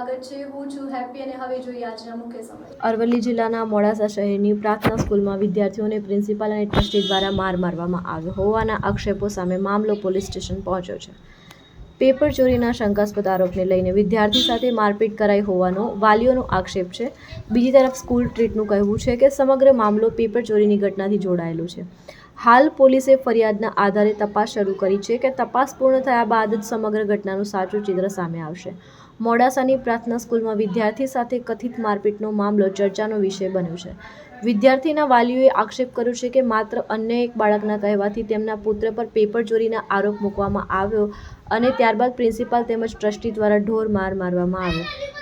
સ્વાગત છે। હું છું હેપી અને હવે જોઈએ આજના મુખ્ય સમાચાર। અરવલ્લી જિલ્લાના મોડાસા શહેરની પ્રાર્થના સ્કૂલમાં વિદ્યાર્થીઓને પ્રિન્સિપાલ અને ટ્રસ્ટી દ્વારા માર મારવામાં આવ્યો હોવાના આક્ષેપો સામે મામલો પોલીસ સ્ટેશન પહોંચ્યો છે। પેપર ચોરીના શંકાસ્પદ આરોપને લઈને વિદ્યાર્થી સાથે મારપીટ કરાઈ હોવાનો વાલીઓનો આક્ષેપ છે। બીજી તરફ સ્કૂલ ટ્રસ્ટીનું કહેવું છે કે સમગ્ર મામલો પેપર ચોરીની ઘટનાથી જોડાયેલો છે। હાલ પોલીસે ફરિયાદના આધારે તપાસ શરૂ કરી છે કે તપાસ પૂર્ણ થયા બાદ જ સમગ્ર ઘટનાનું સાચું ચિત્ર સામે આવશે। મોડાસાની પ્રાર્થના સ્કૂલમાં વિદ્યાર્થી સાથે કથિત મારપીટનો મામલો ચર્ચાનો વિષય બન્યો છે। વિદ્યાર્થીના વાલીઓએ આક્ષેપ કર્યો છે કે માત્ર અન્ય એક બાળકના કહેવાથી તેમના પુત્ર પર પેપર ચોરીના આરોપ મૂકવામાં આવ્યો અને ત્યારબાદ પ્રિન્સિપાલ તેમજ ટ્રસ્ટી દ્વારા ઢોર માર મારવામાં આવ્યો।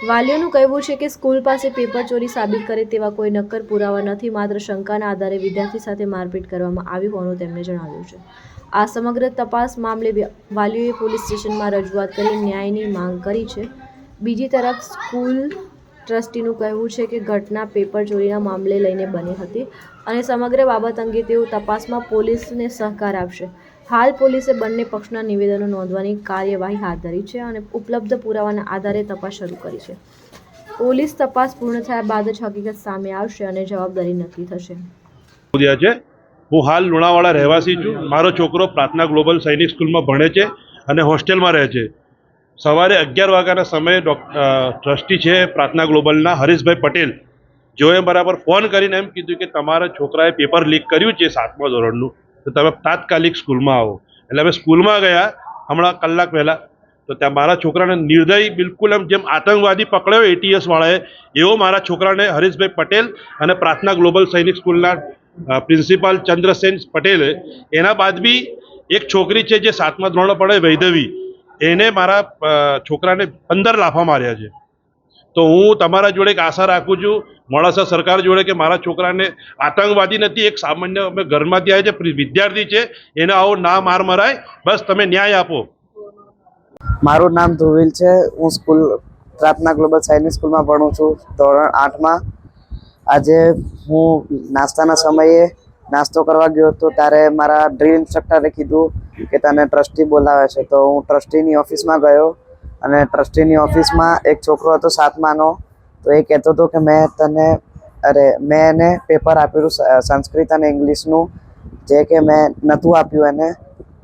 વાલીઓનું કહેવું છે કે સ્કૂલ પાસે પેપર ચોરી સાબિત કરે તેવા કોઈ નક્કર પુરાવા નથી, માત્ર શંકાના આધારે વિદ્યાર્થી સાથે મારપીટ કરવામાં આવી હોવાનું તેમણે જણાવ્યું છે। આ સમગ્ર તપાસ મામલે વાલીઓએ પોલીસ સ્ટેશનમાં રજૂઆત કરી ન્યાયની માંગ કરી છે। બીજી તરફ સ્કૂલ ટ્રસ્ટીનું કહેવું છે કે ઘટના પેપર ચોરીના મામલે લઈને બની હતી અને સમગ્ર બાબત અંગે તેઓ તપાસમાં પોલીસને સહકાર આપશે। હાલ પોલીસે બંને પક્ષના નિવેદનો નોંધવાની કાર્યવાહી હાથ ધરી છે અને ઉપલબ્ધ પુરાવાના આધારે તપાસ શરૂ કરી છે। પોલીસ તપાસ પૂર્ણ થયા બાદ જ હકીકત સામે આવશે અને જવાબદારી નક્કી થશે। હું હાલ લુણાવાડા રહેવાસી છું। મારો છોકરો પ્રાર્થના ગ્લોબલ સૈનિક સ્કૂલમાં ભણે છે અને હોસ્ટેલમાં રહે છે। સવારે 11 વાગ્યાના સમયે ટ્રસ્ટી છે પ્રાર્થના ગ્લોબલના હરીશભાઈ પટેલ, જેઓએ બરાબર ફોન કરીને એમ કીધું કે તમારા છોકરાએ પેપર લીક કર્યું છે 7મા ધોરણનું, તો તમે તાત્કાલિક સ્કૂલમાં આવો। એટલે અમે સ્કૂલમાં ગયા હમણાં કલાક પહેલાં, તો ત્યાં મારા છોકરાને નિર્દય બિલકુલ એમ જેમ આતંકવાદી પકડ્યો ATS વાળાએ, એવો મારા છોકરાને હરીશભાઈ પટેલ અને પ્રાર્થના ગ્લોબલ સૈનિક સ્કૂલના પ્રિન્સિપાલ ચંદ્રસેન પટેલે, એના બાદ બી એક છોકરી છે જે 7મા ધોરણમાં પડે વૈધવી, એને મારા છોકરાને 15 લાફા માર્યા છે। તો હું તમારા જોડે એક આશા રાખું છું મોડાસા સરકાર જોડે કે મારા છોકરાને આતંકવાદી નથી, એક સામાન્ય અમે ઘરમાંથી આવે છે વિદ્યાર્થી છે, એને આવો ના માર મરાય, બસ તમે ન્યાય આપો। મારું નામ ધ્રુવિલ છે। હું સ્કૂલ પ્રાર્થના ગ્લોબલ સૈનિક સ્કૂલમાં ભણું છું, ધોરણ 8માં। આજે હું નાસ્તાના સમયે નાસ્તો કરવા ગયો હતો ત્યારે મારા ડ્રીલ ઇન્સ્ટ્રક્ટરે કીધું કે તને ટ્રસ્ટી બોલાવે છે। તો હું ટ્રસ્ટીની ઓફિસમાં ગયો અને ટ્રસ્ટીની ઓફિસમાં એક છોકરો હતો 7માનો, તો એ કહેતો હતો કે મેં એને પેપર આપ્યું સંસ્કૃત અને ઇંગ્લિશનું, જે કે મેં નહોતું આપ્યું એને।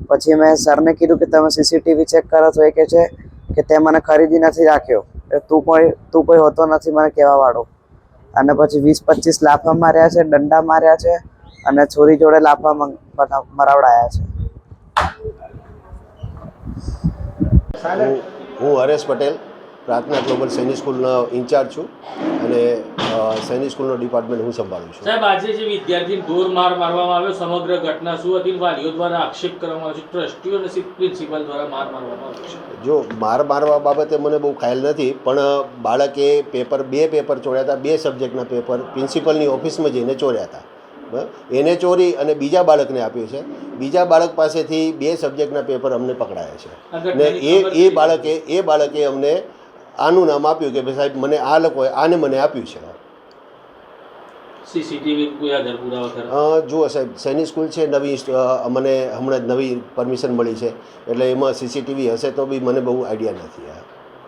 પછી મેં સરને કીધું કે તમે CCTV ચેક કરો, તો એ કહે છે કે તે મને ખરીદી નથી રાખ્યો, તું કોઈ હોતો નથી મને કહેવાવાળો। અને પછી 20-25 લાફા માર્યા છે, દંડા માર્યા છે અને છોરી જોડે લાફા મરાવડાયા છે। હું હરેશ પટેલ, પ્રાર્થના ગ્લોબલ સૈનિક સ્કૂલનો ઇન્ચાર્જ છું અને સૈનિક સ્કૂલનો ડિપાર્ટમેન્ટ હું સંભાળું છું। સાહેબ, આજે જે વિદ્યાર્થીને ઢોર માર મારવામાં આવ્યો, સમગ્ર ઘટના શું હતી? વાલીઓ દ્વારા આક્ષેપ કરવામાં આવ્યો છે, ટ્રસ્ટીઓ અને પ્રિન્સિપાલ દ્વારા માર મારવામાં આવ્યો છે। જો માર મારવા બાબતે મને બહુ ખ્યાલ નથી, પણ બાળકે બે પેપર ચોર્યા હતા, 2 સબ્જેક્ટના પેપર પ્રિન્સિપલની ઓફિસમાં જઈને ચોર્યા હતા। એને ચોરી અને બીજા બાળકને આપ્યું છે। બીજા બાળક પાસેથી 2 સબ્જેક્ટના પેપર અમને પકડાયા છે ને એ બાળકે અમને આનું નામ આપ્યું કે સાહેબ મને આ લોકોએ મને આપ્યું છે। સીસીટીવી કોઈ આધાર પુરાવા ખરા? જુઓ સાહેબ, સૈનિક સ્કૂલ છે નવી, મને હમણાં જ નવી પરમિશન મળી છે, એટલે એમાં CCTV હશે તો બી મને બહુ આઈડિયા નથી।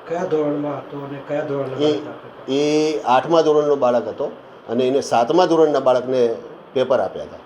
કયા ધોરણમાં હતો અને કયા ધોરણનો? એ 8મા ધોરણનો બાળક હતો અને એને 7મા ધોરણના બાળકને પેપર આપ્યા હતા।